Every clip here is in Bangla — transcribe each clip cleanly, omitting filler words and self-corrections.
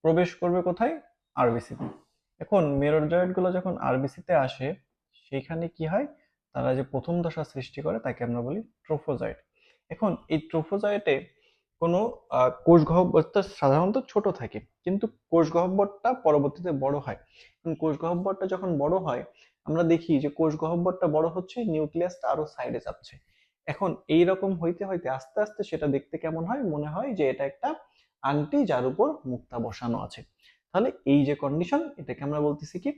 প্রবেশ করবে কোথায়? আরবিসিতে। এখন মেরুদণ্ডগুলো গুলো যখন আরবিসিতে আসে, সেখানে কি হয়, তারা যে প্রথম দশা সৃষ্টি করে তাকে আমরা বলি ট্রোফোজয়েট। এখন এই ট্রোফোজয়েটে কোনো কোষ গহ্বরটা সাধারণত ছোট থাকে, কিন্তু কোষ গহ্বরটা পরবর্তীতে বড় হয়। কোষ গহ্বরটা যখন বড় হয়, আমরা দেখি যে কোষ গহ্বরটা বড় হচ্ছে, নিউক্লিয়াসটা আরো সাইডে যাচ্ছে। এখন এই রকম হইতে হইতে আস্তে আস্তে সেটা দেখতে কেমন হয়, মনে হয় যে এটা একটা আংটি যার উপর মুক্তা বসানো আছে। তাহলে এই যে কন্ডিশন, এটাকে আমরা বলতেছি কি,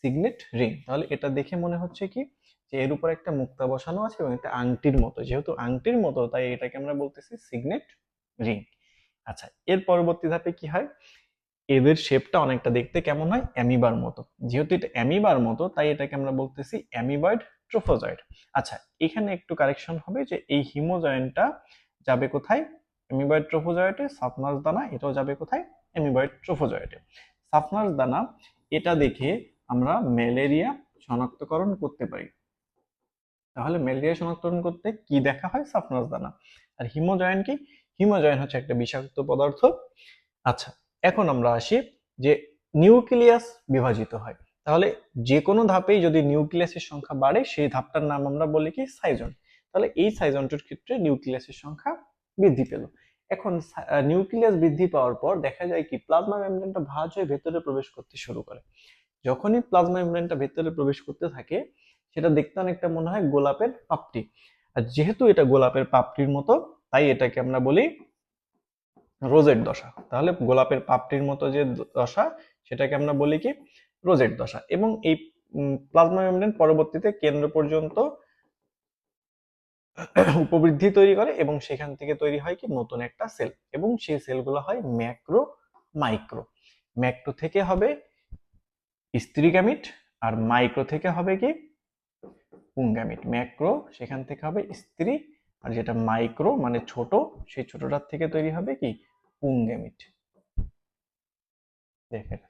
সিগনেট রিং। তাহলে এটা দেখে মনে হচ্ছে কি, যে এর উপর একটা মুক্তা বসানো আছে এবং একটা আংটির মতো, যেহেতু আংটির মতো তাই এটাকে আমরা বলতেছি সিগনেট রিং। আচ্ছা, এর পরবর্তী ধাপে কি হয়, এদের শেপটা অনেকটা দেখতে কেমন হয়, অ্যামিবার মতো। যেহেতু এটা অ্যামিবার মতো তাই এটাকে আমরা বলতেছি অ্যামিবয়েড ট্রোফোজয়েড। আচ্ছা, এখানে একটু কারেকশন হবে যে এই হিমোজয়েন্টটা যাবে কোথায়, অ্যামিবয়েড ট্রোফোজয়েটে। সাফনাস দানা এটাও যাবে কোথায়, অ্যামিবয়েড ট্রোফোজয়েটে। সাফনাস দানা, এটা দেখে আমরা ম্যালেরিয়া শনাক্তকরণ করতে পারি। তাহলে ম্যালেরিয়া শনাক্তকরণ করতে কি দেখা হয়, সাফনাস দানা। আর হিমোজয়েন্ট কি, হিমোজয়েন্ট হচ্ছে একটা বিষাক্ত পদার্থ। আচ্ছা, এখন আমরা আসি যে নিউক্লিয়াস বিভাজিত হয়। তাহলে যে কোনো ধাপেই যদি নিউক্লিয়াসের সংখ্যা বাড়ে, সেই ধাপটার নাম আমরা বলি কি, সাইজন। তাহলে এই সাইজনটির ক্ষেত্রে নিউক্লিয়াসের সংখ্যা বৃদ্ধি পেল। এখন নিউক্লিয়াস বৃদ্ধি পাওয়ার পর দেখা যায় কি, প্লাজমা মেমব্রেনটা ভাঁজ হয়ে ভেতরে প্রবেশ করতে শুরু করে। যখনই প্লাজমা মেমব্রেনটা ভেতরে প্রবেশ করতে থাকে, সেটা দেখতে অনেকটা মনে হয় গোলাপের পাপড়ি। আর যেহেতু এটা গোলাপের পাপড়ির মতো, তাই এটাকে আমরা বলি রোজেট দশা। তাহলে গোলাপের পাপড়ির মতো যে দশা, সেটাকে আমরা বলি কি, রোজেট দশা। এবং এই প্লাজমা মেমব্রেন পরবর্তীতে কেন্দ্র পর্যন্ত উপবৃদ্ধি তৈরি করে এবং সেখান থেকে তৈরি হয় কি, নতুন একটা সেল। এবং সেই সেলগুলো হয় ম্যাক্রো, মাইক্রো। ম্যাক্রো থেকে হবে স্ত্রী গ্যামিট, আর মাইক্রো থেকে হবে কি, পুংগ্যামিট। ম্যাক্রো সেখান থেকে হবে স্ত্রী, আর যেটা মাইক্রো মানে ছোট, সেই ছোটটার থেকে তৈরি হবে কি, পুংগ্যামিট। দেখেন।